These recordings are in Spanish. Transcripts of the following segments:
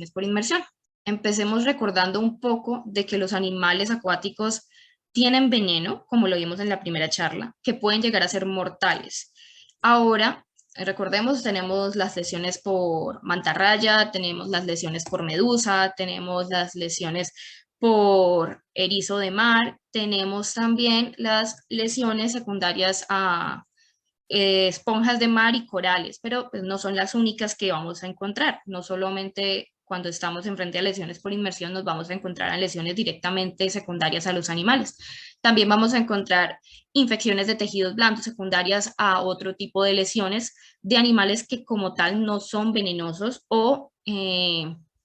por inmersión. Empecemos recordando un poco de que los animales acuáticos tienen veneno, como lo vimos en la primera charla, que pueden llegar a ser mortales. Ahora, recordemos, tenemos las lesiones por mantarraya, tenemos las lesiones por medusa, tenemos las lesiones por erizo de mar, tenemos también las lesiones secundarias a esponjas de mar y corales, pero pues, no son las únicas que vamos a encontrar. No solamente cuando estamos enfrente a lesiones por inmersión nos vamos a encontrar en lesiones directamente secundarias a los animales. También vamos a encontrar infecciones de tejidos blandos secundarias a otro tipo de lesiones de animales que como tal no son venenosos o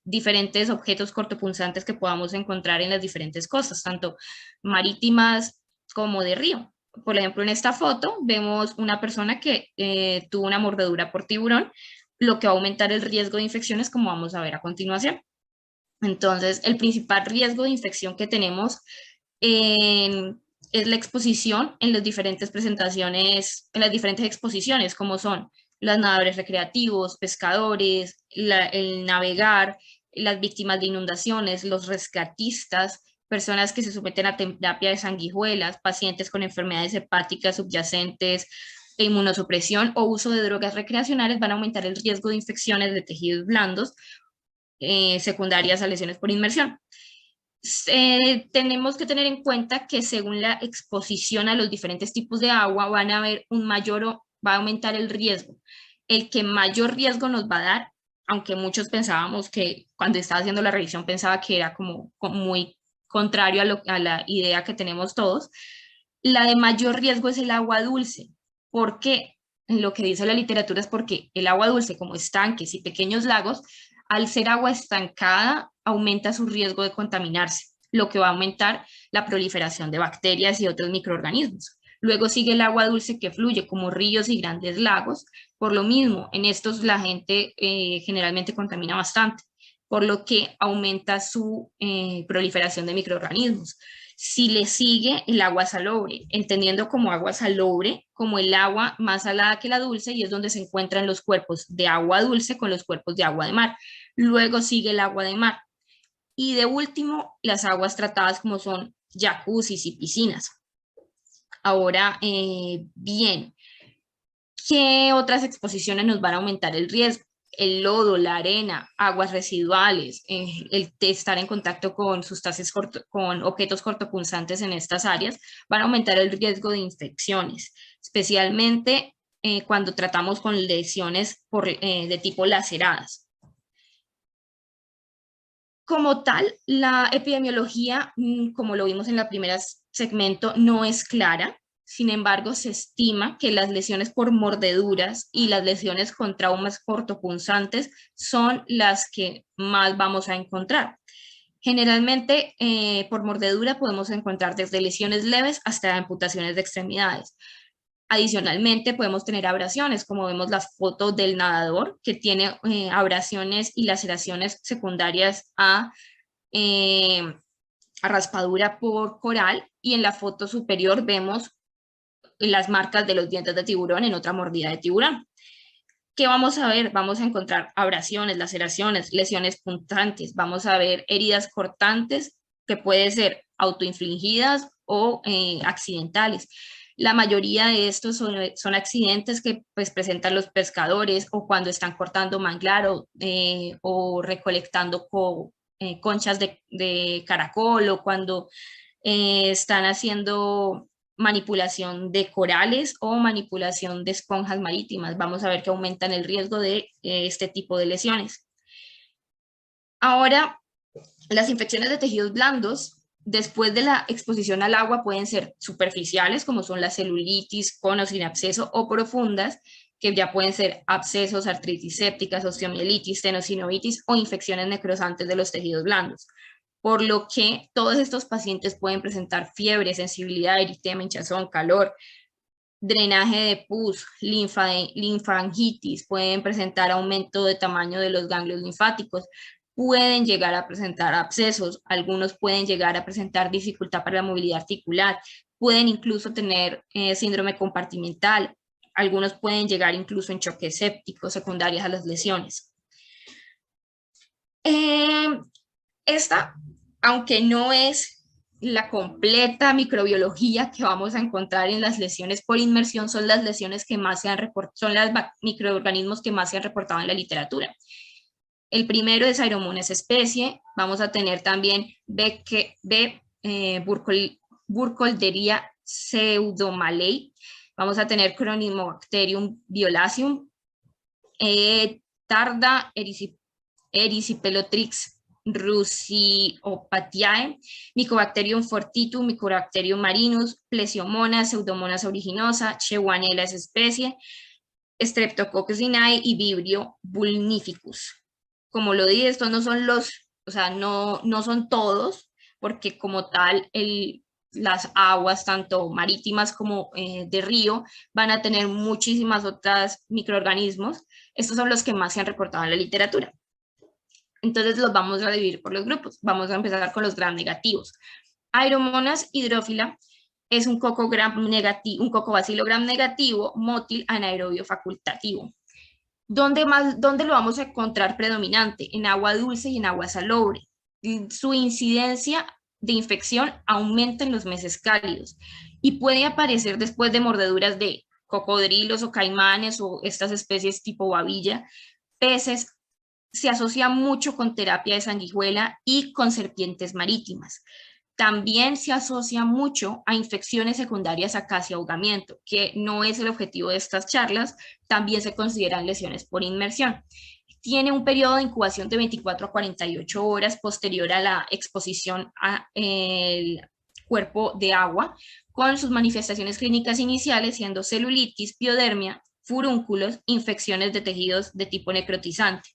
diferentes objetos cortopunzantes que podamos encontrar en las diferentes costas, tanto marítimas como de río. Por ejemplo, en esta foto vemos una persona que tuvo una mordedura por tiburón, lo que va a aumentar el riesgo de infecciones, como vamos a ver a continuación. Entonces, el principal riesgo de infección que tenemos es la exposición en las diferentes presentaciones, en las diferentes exposiciones, como son los nadadores recreativos, pescadores, el navegar, las víctimas de inundaciones, los rescatistas, personas que se someten a terapia de sanguijuelas, pacientes con enfermedades hepáticas subyacentes, de inmunosupresión o uso de drogas recreacionales van a aumentar el riesgo de infecciones de tejidos blandos secundarias a lesiones por inmersión. Tenemos que tener en cuenta que según la exposición a los diferentes tipos de agua van a haber va a aumentar el riesgo. El que mayor riesgo nos va a dar, aunque muchos pensábamos que cuando estaba haciendo la revisión pensaba que era como muy contrario a la idea que tenemos todos, la de mayor riesgo es el agua dulce. ¿Por qué? Lo que dice la literatura es porque el agua dulce, como estanques y pequeños lagos, al ser agua estancada, aumenta su riesgo de contaminarse, lo que va a aumentar la proliferación de bacterias y otros microorganismos. Luego sigue el agua dulce que fluye como ríos y grandes lagos. Por lo mismo, en estos la gente generalmente contamina bastante, por lo que aumenta su proliferación de microorganismos. Si le sigue el agua salobre, entendiendo como agua salobre como el agua más salada que la dulce, y es donde se encuentran los cuerpos de agua dulce con los cuerpos de agua de mar. Luego sigue el agua de mar. Y de último, las aguas tratadas como son jacuzzis y piscinas. Ahora, bien, ¿qué otras exposiciones nos van a aumentar el riesgo? El lodo, la arena, aguas residuales, el estar en contacto con sustancias con objetos cortopunzantes en estas áreas van a aumentar el riesgo de infecciones, especialmente cuando tratamos con lesiones de tipo laceradas. Como tal, la epidemiología, como lo vimos en la primera segmento, no es clara. Sin embargo, se estima que las lesiones por mordeduras y las lesiones con traumas cortopunzantes son las que más vamos a encontrar. Generalmente, por mordedura podemos encontrar desde lesiones leves hasta amputaciones de extremidades. Adicionalmente, podemos tener abrasiones, como vemos la foto del nadador, que tiene abrasiones y laceraciones secundarias a raspadura por coral, y en la foto superior vemos las marcas de los dientes de tiburón en otra mordida de tiburón. ¿Qué vamos a ver? Vamos a encontrar abrasiones, laceraciones, lesiones punzantes, vamos a ver heridas cortantes que pueden ser autoinfligidas o accidentales. La mayoría de estos son accidentes que pues, presentan los pescadores o cuando están cortando manglar o recolectando conchas de caracol o cuando están haciendo manipulación de corales o manipulación de esponjas marítimas. Vamos a ver que aumentan el riesgo de este tipo de lesiones. Ahora, las infecciones de tejidos blandos, después de la exposición al agua, pueden ser superficiales, como son la celulitis, con o sin absceso, o profundas, que ya pueden ser abscesos, artritis sépticas, osteomielitis, tenosinovitis o infecciones necrosantes de los tejidos blandos. Por lo que todos estos pacientes pueden presentar fiebre, sensibilidad, eritema, hinchazón, calor, drenaje de pus, linfangitis, pueden presentar aumento de tamaño de los ganglios linfáticos, pueden llegar a presentar abscesos, algunos pueden llegar a presentar dificultad para la movilidad articular, pueden incluso tener síndrome compartimental, algunos pueden llegar incluso en choques sépticos secundarios a las lesiones. Esta, aunque no es la completa microbiología que vamos a encontrar en las lesiones por inmersión, son las lesiones que más se han reportado, son los microorganismos que más se han reportado en la literatura. El primero es Aeromonas especie, vamos a tener también Burkholderia pseudomallei, vamos a tener Cronimobacterium violaceum, Tarda Erysipelotrix rusiopatiae, Mycobacterium fortitum, Mycobacterium marinus, Plesiomonas, Pseudomonas aeruginosa, Shewannella es especie, Streptococcus sinae y Vibrio vulnificus. Como lo dije, estos no son o sea, no son todos, porque como tal, las aguas, tanto marítimas como de río, van a tener muchísimas otras microorganismos. Estos son los que más se han reportado en la literatura. Entonces los vamos a dividir por los grupos. Vamos a empezar con los gram negativos. Aeromonas hidrófila es un cocobacilo gram negativo, mótil anaerobio facultativo. ¿Dónde lo vamos a encontrar predominante? En agua dulce y en agua salobre. Su incidencia de infección aumenta en los meses cálidos y puede aparecer después de mordeduras de cocodrilos o caimanes o estas especies tipo babilla, peces. Se asocia mucho con terapia de sanguijuela y con serpientes marítimas. También se asocia mucho a infecciones secundarias a casi ahogamiento, que no es el objetivo de estas charlas, también se consideran lesiones por inmersión. Tiene un periodo de incubación de 24 a 48 horas posterior a la exposición al cuerpo de agua, con sus manifestaciones clínicas iniciales siendo celulitis, piodermia, furúnculos, infecciones de tejidos de tipo necrotizante.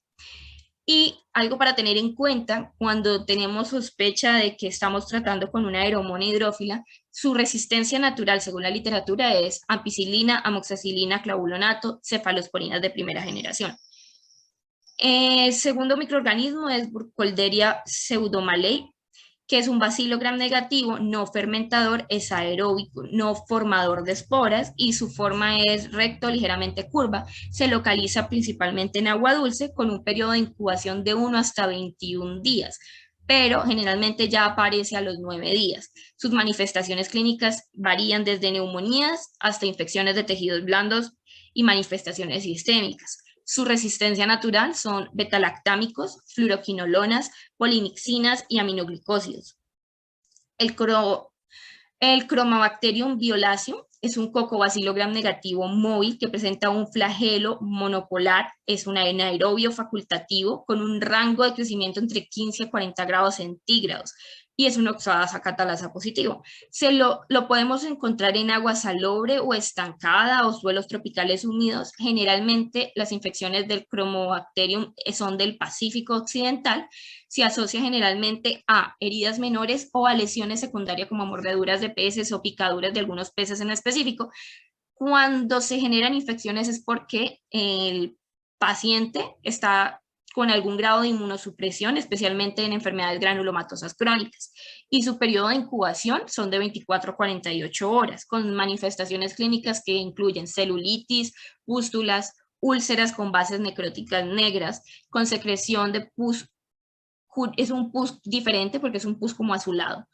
Y algo para tener en cuenta cuando tenemos sospecha de que estamos tratando con una aeromona hidrófila, su resistencia natural, según la literatura, es ampicilina, amoxicilina, clavulonato, cefalosporinas de primera generación. Segundo microorganismo es Burkholderia pseudomallei, que es un bacilo gram negativo, no fermentador, es aeróbico, no formador de esporas y su forma es recto, ligeramente curva. Se localiza principalmente en agua dulce con un periodo de incubación de 1 hasta 21 días, pero generalmente ya aparece a los 9 días. Sus manifestaciones clínicas varían desde neumonías hasta infecciones de tejidos blandos y manifestaciones sistémicas. Su resistencia natural son betalactámicos, fluoroquinolonas, polimixinas y aminoglicósidos. El Chromobacterium violaceum es un cocobacilo gram negativo móvil que presenta un flagelo monopolar, es un anaerobio facultativo con un rango de crecimiento entre 15 a 40 grados centígrados y es un oxidasa catalasa positivo. Lo podemos encontrar en agua salobre o estancada o suelos tropicales húmedos. Generalmente las infecciones del Chromobacterium son del Pacífico occidental. Se asocia generalmente a heridas menores o a lesiones secundarias como mordeduras de peces o picaduras de algunos peces en específico. Cuando se generan infecciones es porque el paciente está con algún grado de inmunosupresión, especialmente en enfermedades granulomatosas crónicas, y su periodo de incubación son de 24 a 48 horas, con manifestaciones clínicas que incluyen celulitis, pústulas, úlceras con bases necróticas negras, con secreción de pus. Es un pus diferente porque es un pus como azulado,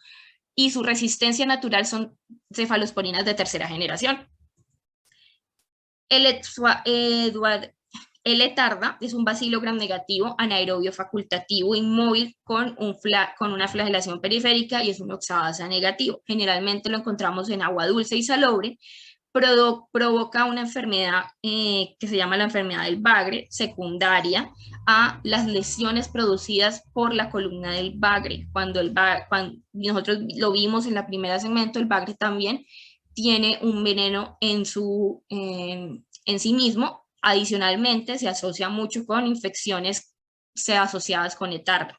y su resistencia natural son cefalosporinas de tercera generación. L-tarda es un bacilo gram negativo, anaerobio facultativo, inmóvil con una flagelación periférica y es un oxidasa negativo. Generalmente lo encontramos en agua dulce y salobre. Provoca una enfermedad que se llama la enfermedad del bagre, secundaria a las lesiones producidas por la columna del bagre. Cuando nosotros lo vimos en la primera segmento, el bagre también tiene un veneno en sí mismo. Adicionalmente, se asocia mucho con infecciones asociadas con etarra.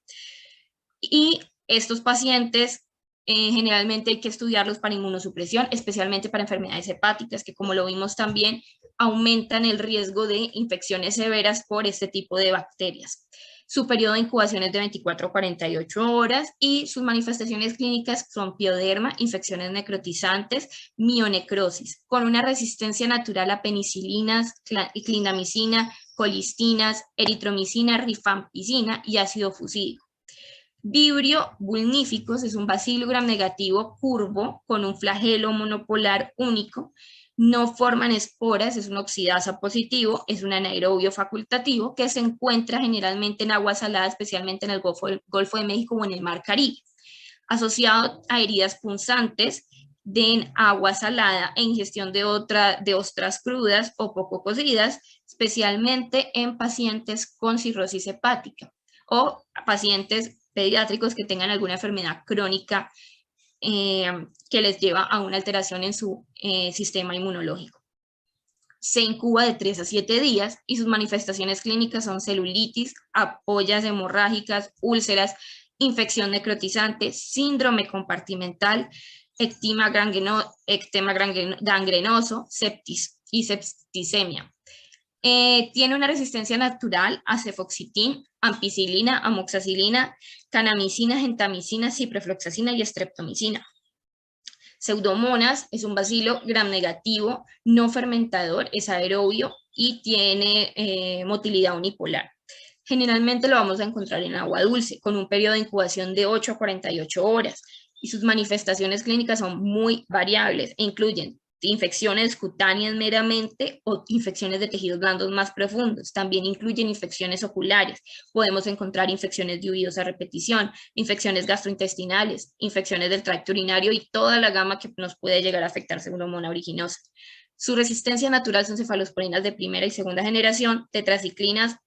Y estos pacientes generalmente hay que estudiarlos para inmunosupresión, especialmente para enfermedades hepáticas, que como lo vimos también, aumentan el riesgo de infecciones severas por este tipo de bacterias. Su periodo de incubación es de 24 a 48 horas y sus manifestaciones clínicas son pioderma, infecciones necrotizantes, mionecrosis, con una resistencia natural a penicilinas, clindamicina, colistinas, eritromicina, rifampicina y ácido fusídico. Vibrio vulnificus es un bacilo gram negativo curvo con un flagelo monopolar único. No forman esporas, es un oxidasa positivo, es un anaerobio facultativo que se encuentra generalmente en agua salada, especialmente en el Golfo de México o en el Mar Caribe, asociado a heridas punzantes de agua salada e ingestión de ostras crudas o poco cocidas, especialmente en pacientes con cirrosis hepática o pacientes pediátricos que tengan alguna enfermedad crónica que les lleva a una alteración en su sistema inmunológico. Se incuba de 3 a 7 días y sus manifestaciones clínicas son celulitis, ampollas hemorrágicas, úlceras, infección necrotizante, síndrome compartimental, ectema gangrenoso y septicemia. Tiene una resistencia natural a cefoxitin, ampicilina, amoxicilina, kanamicina, gentamicina, ciprofloxacina y streptomicina. Pseudomonas es un bacilo gram negativo, no fermentador, es aerobio y tiene motilidad unipolar. Generalmente lo vamos a encontrar en agua dulce, con un periodo de incubación de 8 a 48 horas, y sus manifestaciones clínicas son muy variables e incluyen infecciones cutáneas meramente o infecciones de tejidos blandos más profundos. También incluyen infecciones oculares. Podemos encontrar infecciones de oídos a repetición, infecciones gastrointestinales, infecciones del tracto urinario y toda la gama que nos puede llegar a afectar Pseudomonas aeruginosa. Su resistencia natural son cefalosporinas de primera y segunda generación, tetraciclinas,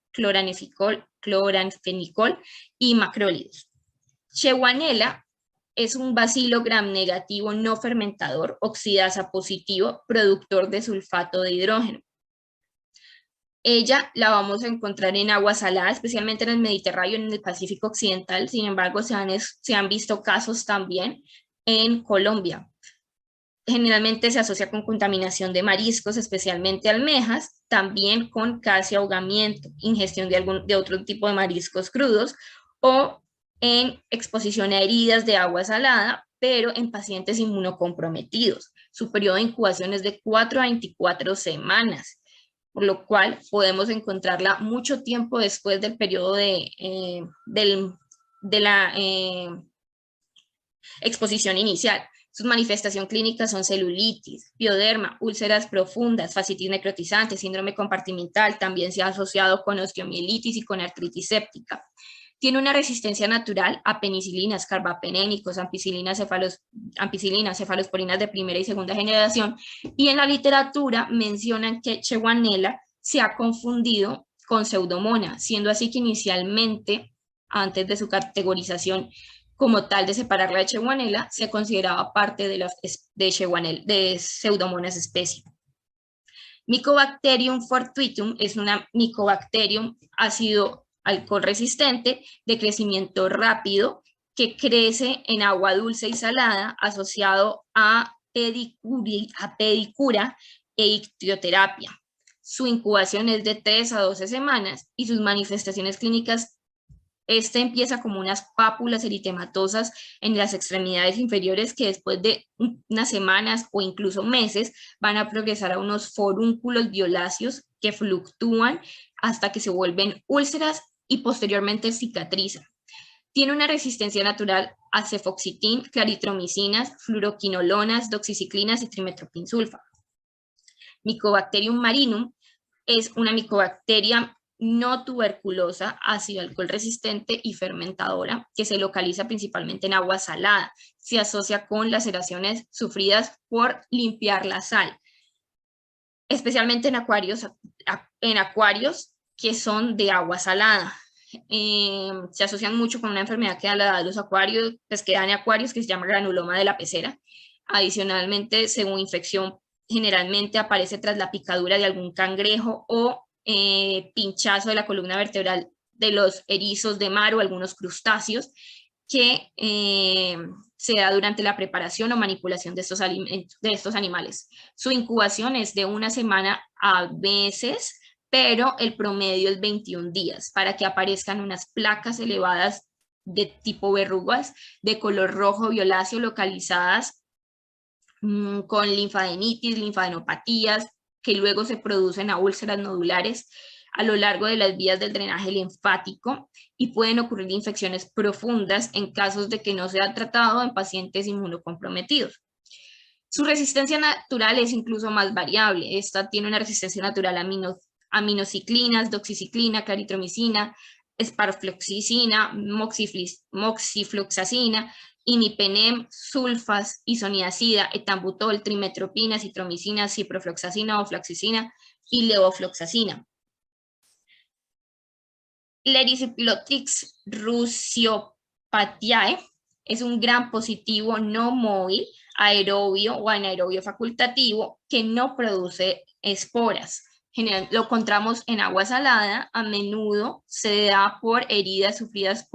cloranfenicol y macrólidos. Shewwanella es un bacilo gram negativo no fermentador, oxidasa positivo, productor de sulfato de hidrógeno. Ella la vamos a encontrar en agua salada, especialmente en el Mediterráneo y en el Pacífico Occidental. Sin embargo, se han visto casos también en Colombia. Generalmente se asocia con contaminación de mariscos, especialmente almejas, también con casi ahogamiento, ingestión de otro tipo de mariscos crudos o en exposición a heridas de agua salada, pero en pacientes inmunocomprometidos. Su periodo de incubación es de 4 a 24 semanas, por lo cual podemos encontrarla mucho tiempo después del periodo de la exposición inicial. Sus manifestaciones clínicas son celulitis, pioderma, úlceras profundas, fascitis necrotizante, síndrome compartimental, también se ha asociado con osteomielitis y con artritis séptica. Tiene una resistencia natural a penicilinas, carbapenénicos, ampicilinas, cefalosporinas de primera y segunda generación, y en la literatura mencionan que Shewwanella se ha confundido con Pseudomonas, siendo así que inicialmente, antes de su categorización como tal de separarla de Shewwanella, se consideraba parte de Pseudomonas especie. Mycobacterium fortuitum es una Mycobacterium ácido alcohol resistente de crecimiento rápido que crece en agua dulce y salada asociado a pedicura e ictioterapia. Su incubación es de 3 a 12 semanas y sus manifestaciones clínicas empieza como unas pápulas eritematosas en las extremidades inferiores que después de unas semanas o incluso meses van a progresar a unos forúnculos violáceos que fluctúan hasta que se vuelven úlceras y posteriormente cicatrizan. Tiene una resistencia natural a cefoxitin, claritromicinas, fluoroquinolonas, doxiciclinas y trimetopinsulfa. Mycobacterium marinum es una micobacteria no tuberculosa, ácido alcohol resistente y fermentadora, que se localiza principalmente en agua salada. Se asocia con laceraciones sufridas por limpiar la sal, especialmente en acuarios que son de agua salada. Se asocian mucho con una enfermedad que da la de los acuarios, pues que da en acuarios, que se llama granuloma de la pecera. Adicionalmente, según infección, generalmente aparece tras la picadura de algún cangrejo o pinchazo de la columna vertebral de los erizos de mar o algunos crustáceos que se da durante la preparación o manipulación de estos animales. Su incubación es de 1 semana a veces, pero el promedio es 21 días para que aparezcan unas placas elevadas de tipo verrugas de color rojo violáceo localizadas con linfadenitis, linfadenopatías, que luego se producen a úlceras nodulares a lo largo de las vías del drenaje linfático y pueden ocurrir infecciones profundas en casos de que no sea tratado en pacientes inmunocomprometidos. Su resistencia natural es incluso más variable. Esta tiene una resistencia natural a aminociclinas, doxiciclina, claritromicina, esparfloxacina, moxifloxacina, imipenem, sulfas, isoniazida, etambutol, trimetropina, citromicina, ciprofloxacina, ofloxacina y levofloxacina. La Erysipelotrix ruseopatiae es un gran positivo no móvil, aerobio o anaerobio facultativo que no produce esporas. Lo encontramos en agua salada, a menudo se da por heridas sufridas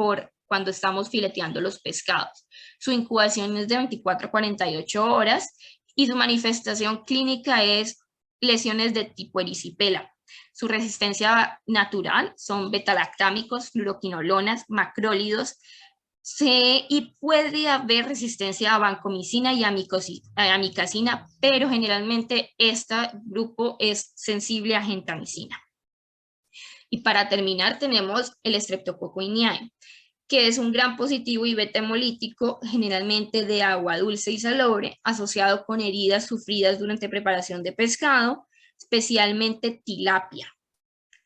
cuando estamos fileteando los pescados. Su incubación es de 24 a 48 horas y su manifestación clínica es lesiones de tipo erisipela. Su resistencia natural son betalactámicos, fluoroquinolonas, macrólidos, y puede haber resistencia a vancomicina y amicacina, pero generalmente este grupo es sensible a gentamicina. Y para terminar tenemos el Streptococcus eneae, que es un gran positivo y beta hemolítico, generalmente de agua dulce y salobre, asociado con heridas sufridas durante preparación de pescado, especialmente tilapia,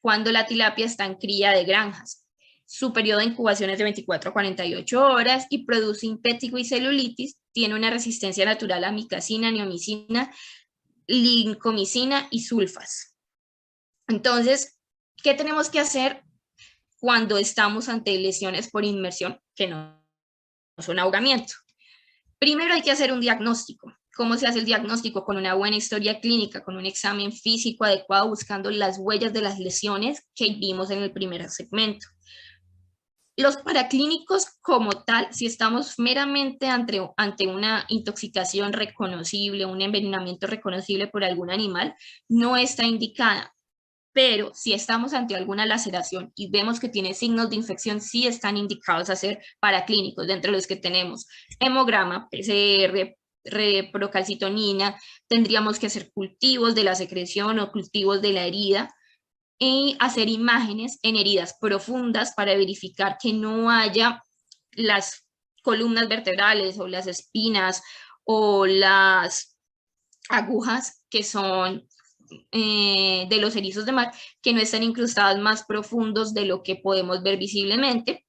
cuando la tilapia está en cría de granjas. Su periodo de incubación es de 24 a 48 horas y produce impétigo y celulitis. Tiene una resistencia natural a micacina, neomicina, lincomicina y sulfas. Entonces, ¿qué tenemos que hacer cuando estamos ante lesiones por inmersión que no son ahogamiento? Primero hay que hacer un diagnóstico. ¿Cómo se hace el diagnóstico? Con una buena historia clínica, con un examen físico adecuado, buscando las huellas de las lesiones que vimos en el primer segmento. Los paraclínicos como tal, si estamos meramente ante una intoxicación reconocible, un envenenamiento reconocible por algún animal, no está indicada. Pero si estamos ante alguna laceración y vemos que tiene signos de infección, sí están indicados a ser paraclínicos, dentro de los que tenemos hemograma, PCR, procalcitonina, tendríamos que hacer cultivos de la secreción o cultivos de la herida, y hacer imágenes en heridas profundas para verificar que no haya las columnas vertebrales o las espinas o las agujas que son de los erizos de mar, que no están incrustadas más profundos de lo que podemos ver visiblemente.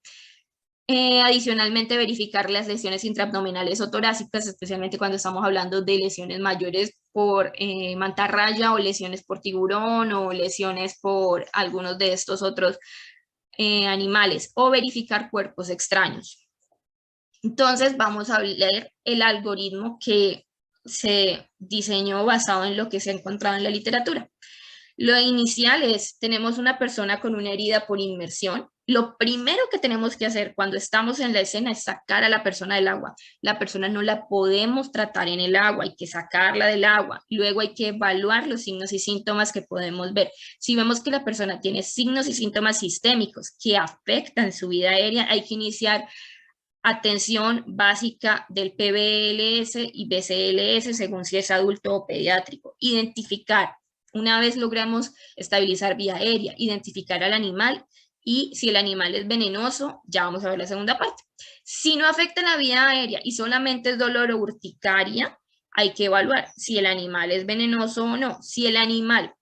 Adicionalmente, verificar las lesiones intraabdominales o torácicas, especialmente cuando estamos hablando de lesiones mayores por mantarraya o lesiones por tiburón o lesiones por algunos de estos otros animales, o verificar cuerpos extraños. Entonces vamos a leer el algoritmo que se diseñó basado en lo que se ha encontrado en la literatura. Lo inicial es, tenemos una persona con una herida por inmersión. Lo primero que tenemos que hacer cuando estamos en la escena es sacar a la persona del agua. La persona no la podemos tratar en el agua, hay que sacarla del agua. Luego hay que evaluar los signos y síntomas que podemos ver. Si vemos que la persona tiene signos y síntomas sistémicos que afectan su vida aérea, hay que iniciar atención básica del PBLS y BCLS según si es adulto o pediátrico. Identificar. Una vez logramos estabilizar vía aérea, identificar al animal, y si el animal es venenoso, ya vamos a ver la segunda parte. Si no afecta la vía aérea y solamente es dolor o urticaria, hay que evaluar si el animal es venenoso o no. Si el animal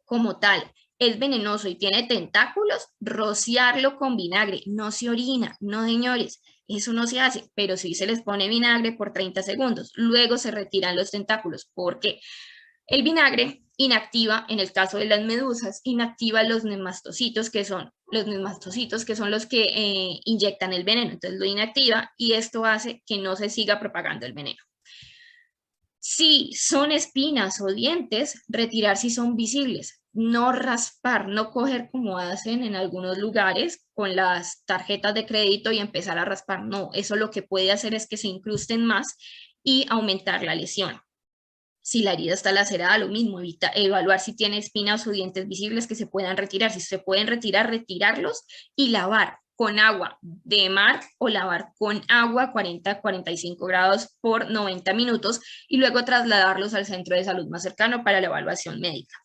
como tal es venenoso y tiene tentáculos, rociarlo con vinagre. No se orina, no señores, eso no se hace, pero sí se les pone vinagre por 30 segundos. Luego se retiran los tentáculos. ¿Por qué? El vinagre inactiva, en el caso de las medusas, inactiva los nemastocitos, que son los que inyectan el veneno. Entonces lo inactiva y esto hace que no se siga propagando el veneno. Si son espinas o dientes, retirar si son visibles. No raspar, no coger como hacen en algunos lugares con las tarjetas de crédito y empezar a raspar. No, eso lo que puede hacer es que se incrusten más y aumentar la lesión. Si la herida está lacerada, lo mismo, evaluar si tiene espinas o dientes visibles que se puedan retirar. Si se pueden retirar, retirarlos y lavar con agua de mar o lavar con agua 40-45 grados por 90 minutos y luego trasladarlos al centro de salud más cercano para la evaluación médica.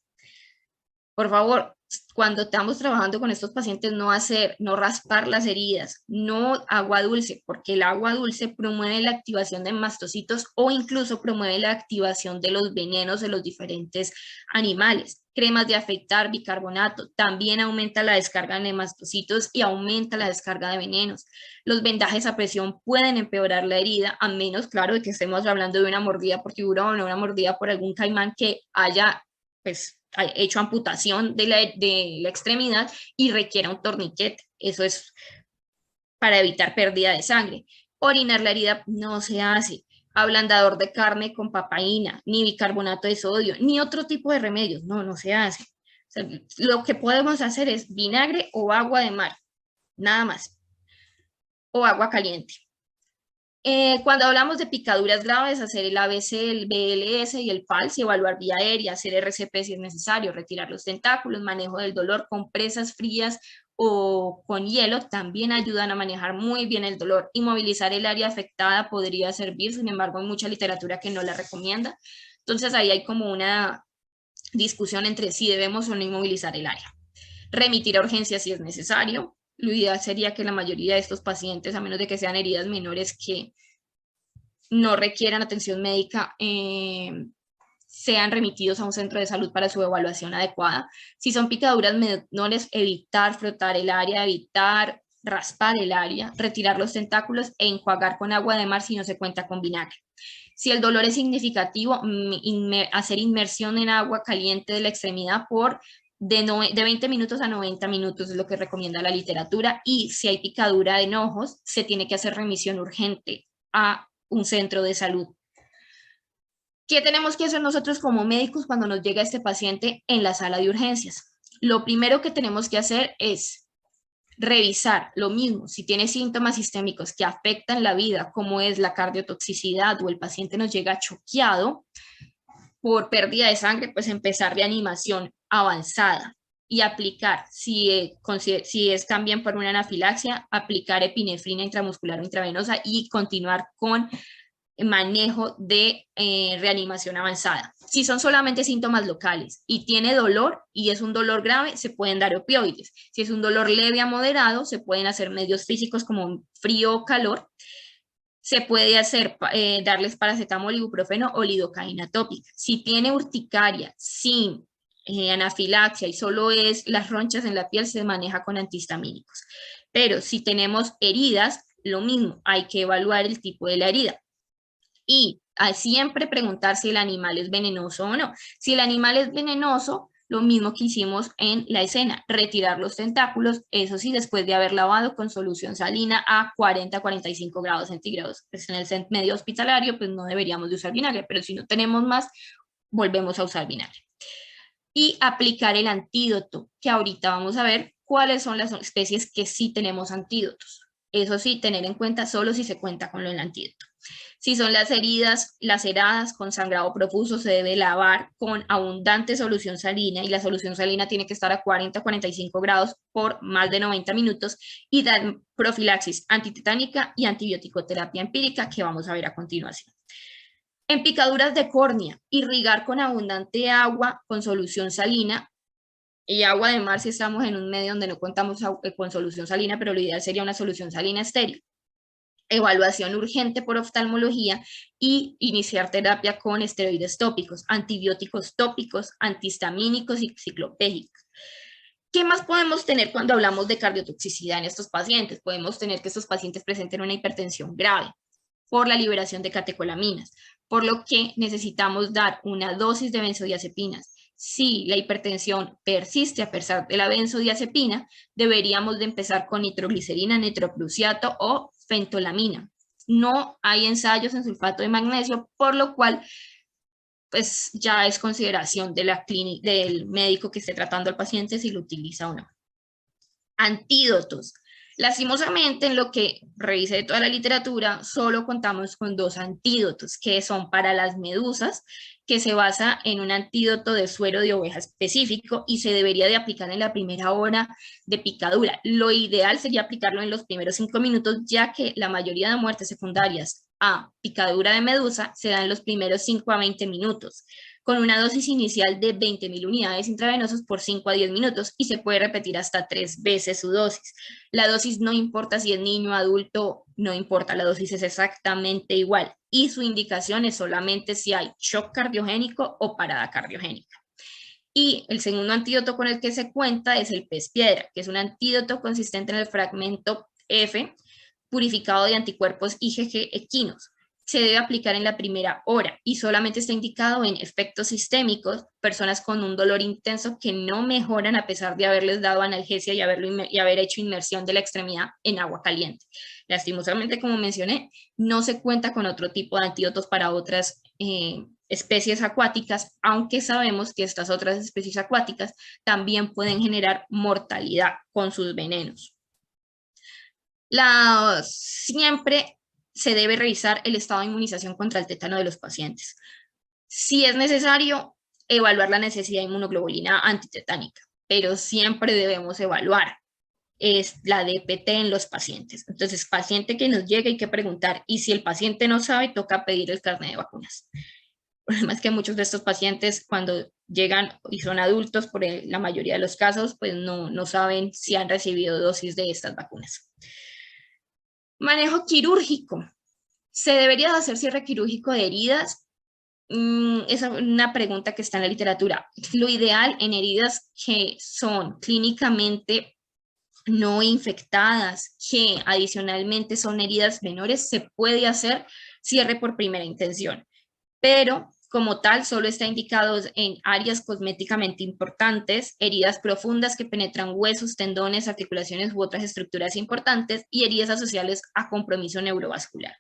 Por favor, cuando estamos trabajando con estos pacientes, no raspar las heridas, no agua dulce, porque el agua dulce promueve la activación de mastocitos o incluso promueve la activación de los venenos de los diferentes animales. Cremas de afeitar, bicarbonato, también aumenta la descarga de mastocitos y aumenta la descarga de venenos. Los vendajes a presión pueden empeorar la herida, a menos, claro, de que estemos hablando de una mordida por tiburón o una mordida por algún caimán que haya, pues, hecho amputación de la extremidad y requiera un torniquete. Eso es para evitar pérdida de sangre. Orinar la herida no se hace. Ablandador de carne con papaína, ni bicarbonato de sodio, ni otro tipo de remedios. No, no se hace. O sea, lo que podemos hacer es vinagre o agua de mar, nada más. O agua caliente. Cuando hablamos de picaduras graves, hacer el ABC, el BLS y el PALS, y evaluar vía aérea, hacer RCP si es necesario, retirar los tentáculos, manejo del dolor, compresas frías o con hielo también ayudan a manejar muy bien el dolor. Inmovilizar el área afectada podría servir, sin embargo hay mucha literatura que no la recomienda. Entonces ahí hay como una discusión entre si debemos o no inmovilizar el área. Remitir a urgencias si es necesario. Lo ideal sería que la mayoría de estos pacientes, a menos de que sean heridas menores que no requieran atención médica, sean remitidos a un centro de salud para su evaluación adecuada. Si son picaduras menores, evitar frotar el área, evitar raspar el área, retirar los tentáculos e enjuagar con agua de mar si no se cuenta con vinagre. Si el dolor es significativo, hacer inmersión en agua caliente de la extremidad por de 20 minutos a 90 minutos es lo que recomienda la literatura, y si hay picadura de ojos, se tiene que hacer remisión urgente a un centro de salud. ¿Qué tenemos que hacer nosotros como médicos cuando nos llega este paciente en la sala de urgencias? Lo primero que tenemos que hacer es revisar lo mismo, si tiene síntomas sistémicos que afectan la vida, como es la cardiotoxicidad o el paciente nos llega choqueado por pérdida de sangre, pues empezar reanimación avanzada y aplicar, si es también por una anafilaxia, aplicar epinefrina intramuscular o intravenosa y continuar con manejo de reanimación avanzada. Si son solamente síntomas locales y tiene dolor y es un dolor grave, se pueden dar opioides. Si es un dolor leve a moderado, se pueden hacer medios físicos como frío o calor. Se puede hacer darles paracetamol, ibuprofeno o lidocaína tópica. Si tiene urticaria sin anafilaxia y solo es las ronchas en la piel, se maneja con antihistamínicos. Pero si tenemos heridas, lo mismo, hay que evaluar el tipo de la herida. Y siempre preguntar si el animal es venenoso o no. Si el animal es venenoso, lo mismo que hicimos en la escena, retirar los tentáculos, eso sí, después de haber lavado con solución salina a 40-45 grados centígrados. Pues en el medio hospitalario, pues no deberíamos de usar vinagre, pero si no tenemos más, volvemos a usar vinagre. Y aplicar el antídoto, que ahorita vamos a ver cuáles son las especies que sí tenemos antídotos. Eso sí, tener en cuenta solo si se cuenta con el antídoto. Si son las heridas laceradas con sangrado profuso, se debe lavar con abundante solución salina, y la solución salina tiene que estar a 40-45 grados por más de 90 minutos, y dar profilaxis antitetánica y antibiótico-terapia empírica, que vamos a ver a continuación. En picaduras de córnea, irrigar con abundante agua con solución salina y agua de mar si estamos en un medio donde no contamos con solución salina, pero lo ideal sería una solución salina estéril. Evaluación urgente por oftalmología y iniciar terapia con esteroides tópicos, antibióticos tópicos, antihistamínicos y ciclopégicos. ¿Qué más podemos tener cuando hablamos de cardiotoxicidad en estos pacientes? Podemos tener que estos pacientes presenten una hipertensión grave por la liberación de catecolaminas, por lo que necesitamos dar una dosis de benzodiazepinas. Si la hipertensión persiste a pesar de la benzodiazepina, deberíamos de empezar con nitroglicerina, nitroprusiato o fentolamina. No hay ensayos en sulfato de magnesio, por lo cual pues ya es consideración de del médico que esté tratando al paciente si lo utiliza o no. Antídotos. Lastimosamente, en lo que revisé de toda la literatura, solo contamos con 2 antídotos, que son para las medusas, que se basa en un antídoto de suero de oveja específico y se debería de aplicar en la primera hora de picadura. Lo ideal sería aplicarlo en los primeros 5 minutos, ya que la mayoría de muertes secundarias a picadura de medusa se dan en los primeros 5 a 20 minutos. con una dosis inicial de 20.000 unidades intravenosas por 5 a 10 minutos y se puede repetir hasta 3 veces su dosis. La dosis no importa si es niño, adulto, no importa, la dosis es exactamente igual y su indicación es solamente si hay shock cardiogénico o parada cardiogénica. Y el segundo antídoto con el que se cuenta es el pez piedra, que es un antídoto consistente en el fragmento F purificado de anticuerpos IgG equinos. Se debe aplicar en la primera hora y solamente está indicado en efectos sistémicos, personas con un dolor intenso que no mejoran a pesar de haberles dado analgesia y haber hecho inmersión de la extremidad en agua caliente. Lastimosamente, como mencioné, no se cuenta con otro tipo de antídotos para otras especies acuáticas, aunque sabemos que estas otras especies acuáticas también pueden generar mortalidad con sus venenos. Siempre se debe revisar el estado de inmunización contra el tétano de los pacientes. Si es necesario, evaluar la necesidad de inmunoglobulina antitetánica, pero siempre debemos evaluar la DPT en los pacientes. Entonces, paciente que nos llega hay que preguntar, y si el paciente no sabe, toca pedir el carnet de vacunas. El problema es que muchos de estos pacientes, cuando llegan y son adultos, por la mayoría de los casos, pues no saben si han recibido dosis de estas vacunas. Manejo quirúrgico. ¿Se debería de hacer cierre quirúrgico de heridas? Es una pregunta que está en la literatura. Lo ideal en heridas que son clínicamente no infectadas, que adicionalmente son heridas menores, se puede hacer cierre por primera intención, pero como tal solo está indicado en áreas cosméticamente importantes, heridas profundas que penetran huesos, tendones, articulaciones u otras estructuras importantes y heridas asociadas a compromiso neurovascular.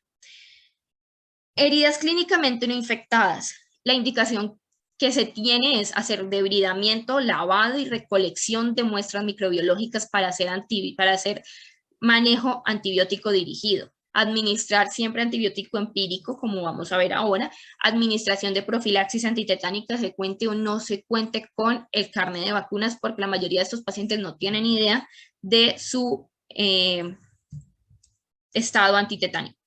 Heridas clínicamente no infectadas. La indicación que se tiene es hacer debridamiento, lavado y recolección de muestras microbiológicas para hacer manejo antibiótico dirigido. Administrar siempre antibiótico empírico, como vamos a ver ahora. Administración de profilaxis antitetánica, se cuente o no se cuente con el carnet de vacunas, porque la mayoría de estos pacientes no tienen idea de su estado antitetánico.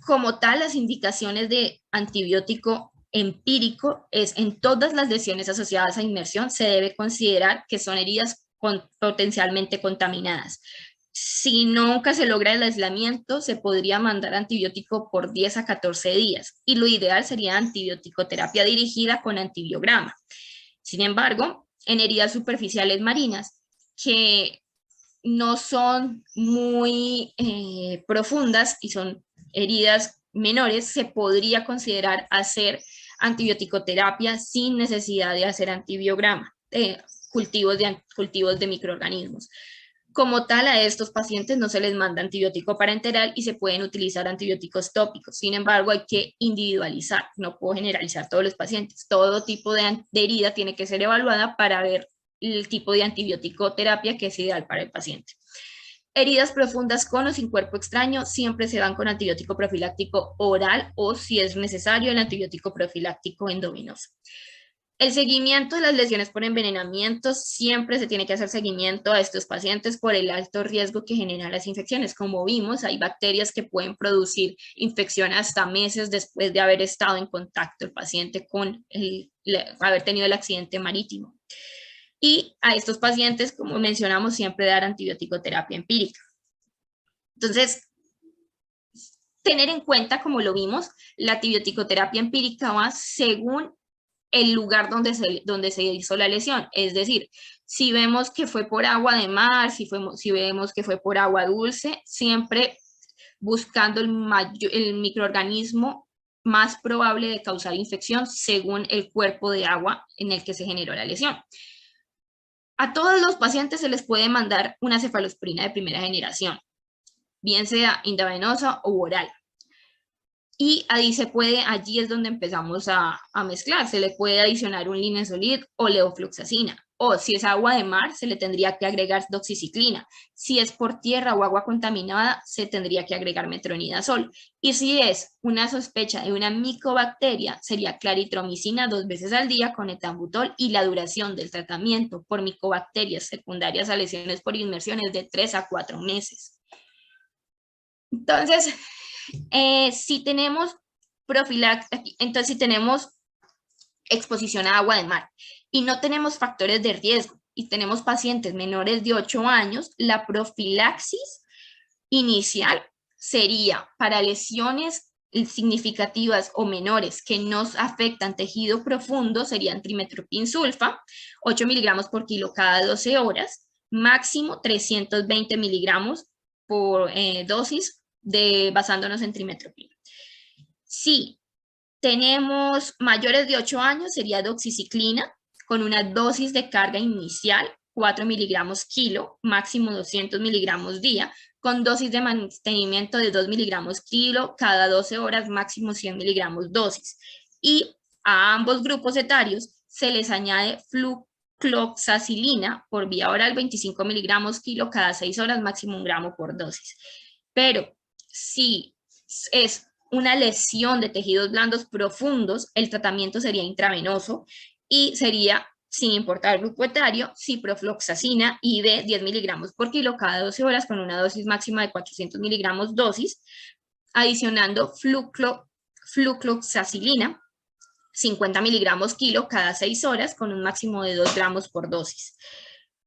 Como tal, las indicaciones de antibiótico empírico es en todas las lesiones asociadas a inmersión se debe considerar que son heridas potencialmente contaminadas. Si nunca se logra el aislamiento, se podría mandar antibiótico por 10 a 14 días y lo ideal sería antibiótico-terapia dirigida con antibiograma. Sin embargo, en heridas superficiales marinas que no son muy profundas y son heridas menores, se podría considerar hacer antibioticoterapia sin necesidad de hacer antibiograma, cultivos de microorganismos. Como tal, a estos pacientes no se les manda antibiótico parenteral y se pueden utilizar antibióticos tópicos. Sin embargo, hay que individualizar, no puedo generalizar todos los pacientes. Todo tipo de herida tiene que ser evaluada para ver el tipo de antibiótico terapia que es ideal para el paciente. Heridas profundas con o sin cuerpo extraño siempre se dan con antibiótico profiláctico oral o, si es necesario, el antibiótico profiláctico endovenoso. El seguimiento de las lesiones por envenenamiento, siempre se tiene que hacer seguimiento a estos pacientes por el alto riesgo que generan las infecciones. Como vimos, hay bacterias que pueden producir infección hasta meses después de haber estado en contacto el paciente con haber tenido el accidente marítimo. Y a estos pacientes, como mencionamos, siempre dar antibiótico-terapia empírica. Entonces, tener en cuenta, como lo vimos, la antibiótico-terapia empírica va según el lugar donde se hizo la lesión. Es decir, si vemos que fue por agua de mar, si vemos que fue por agua dulce, siempre buscando el microorganismo más probable de causar infección según el cuerpo de agua en el que se generó la lesión. A todos los pacientes se les puede mandar una cefalosporina de primera generación, bien sea intravenosa o oral. Y allí es donde empezamos a mezclar. Se le puede adicionar un linezolid o levofloxacina. O si es agua de mar, se le tendría que agregar doxiciclina. Si es por tierra o agua contaminada, se tendría que agregar metronidazol. Y si es una sospecha de una micobacteria, sería claritromicina 2 veces al día con etambutol, y la duración del tratamiento por micobacterias secundarias a lesiones por inmersión es de 3 a 4 meses. Entonces, si tenemos Profilaxis, entonces si tenemos exposición a agua de mar y no tenemos factores de riesgo y tenemos pacientes menores de 8 años, la profilaxis inicial sería para lesiones significativas o menores que nos afectan tejido profundo, serían trimetoprim sulfa, 8 miligramos por kilo cada 12 horas, máximo 320 miligramos por dosis basándonos en trimetoprim. Si tenemos mayores de 8 años, sería doxiciclina con una dosis de carga inicial, 4 miligramos kilo, máximo 200 miligramos día, con dosis de mantenimiento de 2 miligramos kilo cada 12 horas, máximo 100 miligramos dosis. Y a ambos grupos etarios se les añade flucloxacilina por vía oral, 25 miligramos kilo cada 6 horas, máximo 1 gramo por dosis. Pero si es una lesión de tejidos blandos profundos, el tratamiento sería intravenoso y sería, sin importar el grupo etario, ciprofloxacina IV 10 miligramos por kilo cada 12 horas con una dosis máxima de 400 miligramos dosis, adicionando flucloxacilina 50 miligramos kilo cada 6 horas con un máximo de 2 gramos por dosis.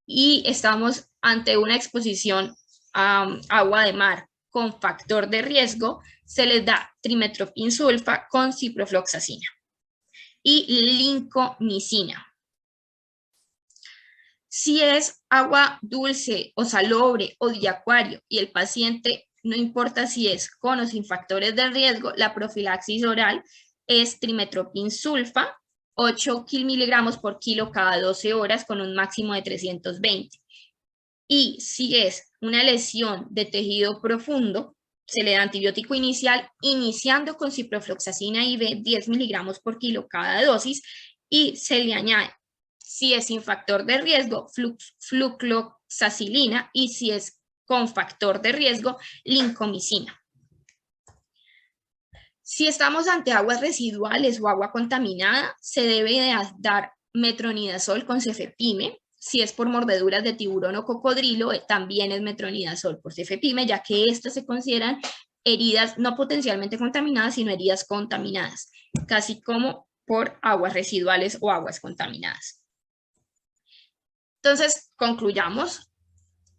Y estamos ante una exposición a agua de mar con factor de riesgo, se les da trimetoprim sulfa con ciprofloxacina y lincomicina. Si es agua dulce o salobre o de acuario y el paciente, no importa si es con o sin factores de riesgo, la profilaxis oral es trimetoprim sulfa, 8 miligramos por kilo cada 12 horas con un máximo de 320. Y si es una lesión de tejido profundo, se le da antibiótico inicial, iniciando con ciprofloxacina IV 10 miligramos por kilo cada dosis y se le añade, si es sin factor de riesgo, flucloxacilina y si es con factor de riesgo, lincomicina. Si estamos ante aguas residuales o agua contaminada, se debe dar metronidazol con cefepime. Si es por mordeduras de tiburón o cocodrilo, también es metronidazol por cefepime, ya que estas se consideran heridas no potencialmente contaminadas, sino heridas contaminadas, casi como por aguas residuales o aguas contaminadas. Entonces, concluyamos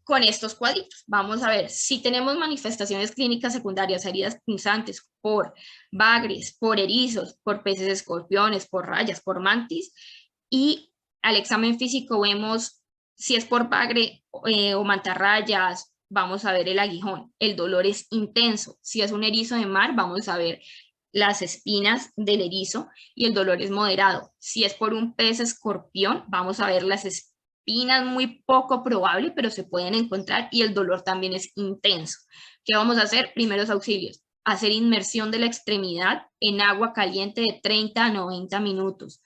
con estos cuadritos. Vamos a ver si tenemos manifestaciones clínicas secundarias, heridas punzantes por bagres, por erizos, por peces escorpiones, por rayas, por mantis, y al examen físico vemos si es por bagre o mantarrayas, vamos a ver el aguijón, el dolor es intenso. Si es un erizo de mar, vamos a ver las espinas del erizo y el dolor es moderado. Si es por un pez escorpión, vamos a ver las espinas muy poco probable, pero se pueden encontrar y el dolor también es intenso. ¿Qué vamos a hacer? Primeros auxilios. Hacer inmersión de la extremidad en agua caliente de 30 a 90 minutos.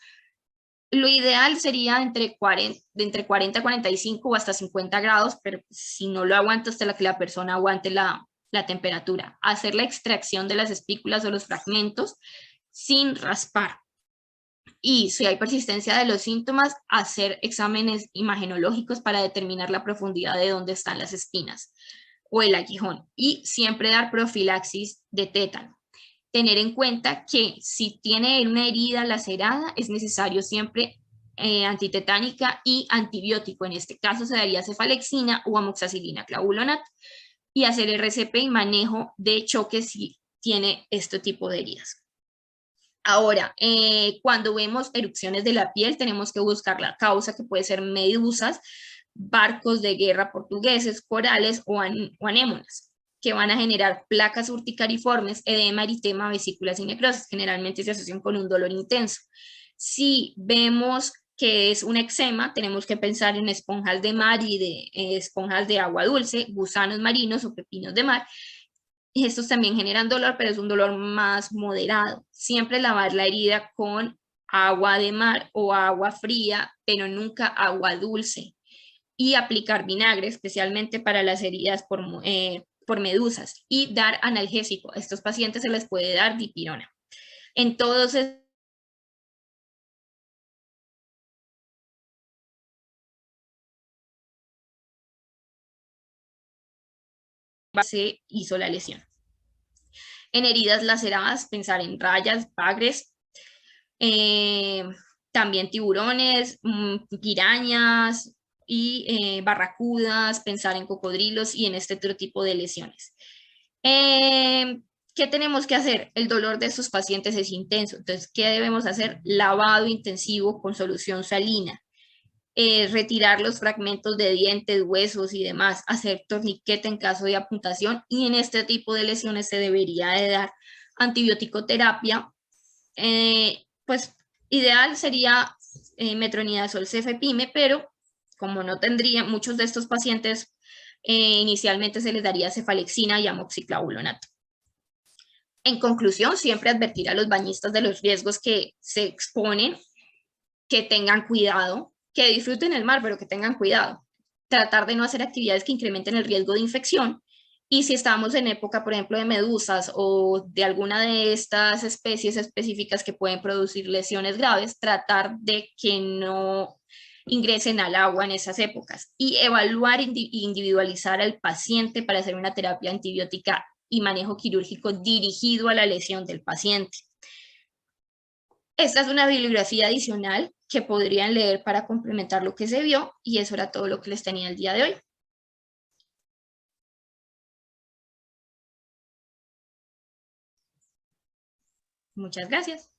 Lo ideal sería entre 40 a 45 o hasta 50 grados, pero si no lo aguanta hasta que la persona aguante la temperatura. Hacer la extracción de las espículas o los fragmentos sin raspar. Y si hay persistencia de los síntomas, hacer exámenes imagenológicos para determinar la profundidad de dónde están las espinas o el aguijón. Y siempre dar profilaxis de tétano. Tener en cuenta que si tiene una herida lacerada, es necesario siempre antitetánica y antibiótico. En este caso se daría cefalexina o amoxicilina clavulonato. Y hacer RCP y manejo de choque si tiene este tipo de heridas. Ahora, cuando vemos erupciones de la piel, tenemos que buscar la causa, que puede ser medusas, barcos de guerra portugueses, corales o anémonas, que van a generar placas urticariformes, edema, eritema, vesículas y necrosis. Generalmente se asocian con un dolor intenso. Si vemos que es un eczema, tenemos que pensar en esponjas de mar y de esponjas de agua dulce, gusanos marinos o pepinos de mar. Y estos también generan dolor, pero es un dolor más moderado. Siempre lavar la herida con agua de mar o agua fría, pero nunca agua dulce. Y aplicar vinagre, especialmente para las heridas por medusas. Y dar analgésico. A estos pacientes se les puede dar dipirona. Entonces, se hizo la lesión. En heridas laceradas, pensar en rayas, bagres, eh, también tiburones, pirañas y barracudas, pensar en cocodrilos y en este otro tipo de lesiones. ¿Qué tenemos que hacer? El dolor de estos pacientes es intenso, entonces, ¿qué debemos hacer? Lavado intensivo con solución salina, retirar los fragmentos de dientes, huesos y demás, hacer torniquete en caso de amputación y en este tipo de lesiones se debería de dar antibiótico terapia. Pues ideal sería metronidazol cefepime, pero como no tendría, muchos de estos pacientes inicialmente se les daría cefalexina y amoxiclavulonato. En conclusión, siempre advertir a los bañistas de los riesgos que se exponen, que tengan cuidado, que disfruten el mar, pero que tengan cuidado. Tratar de no hacer actividades que incrementen el riesgo de infección. Y si estamos en época, por ejemplo, de medusas o de alguna de estas especies específicas que pueden producir lesiones graves, tratar de que no ingresen al agua en esas épocas y evaluar e individualizar al paciente para hacer una terapia antibiótica y manejo quirúrgico dirigido a la lesión del paciente. Esta es una bibliografía adicional que podrían leer para complementar lo que se vio y eso era todo lo que les tenía el día de hoy. Muchas gracias.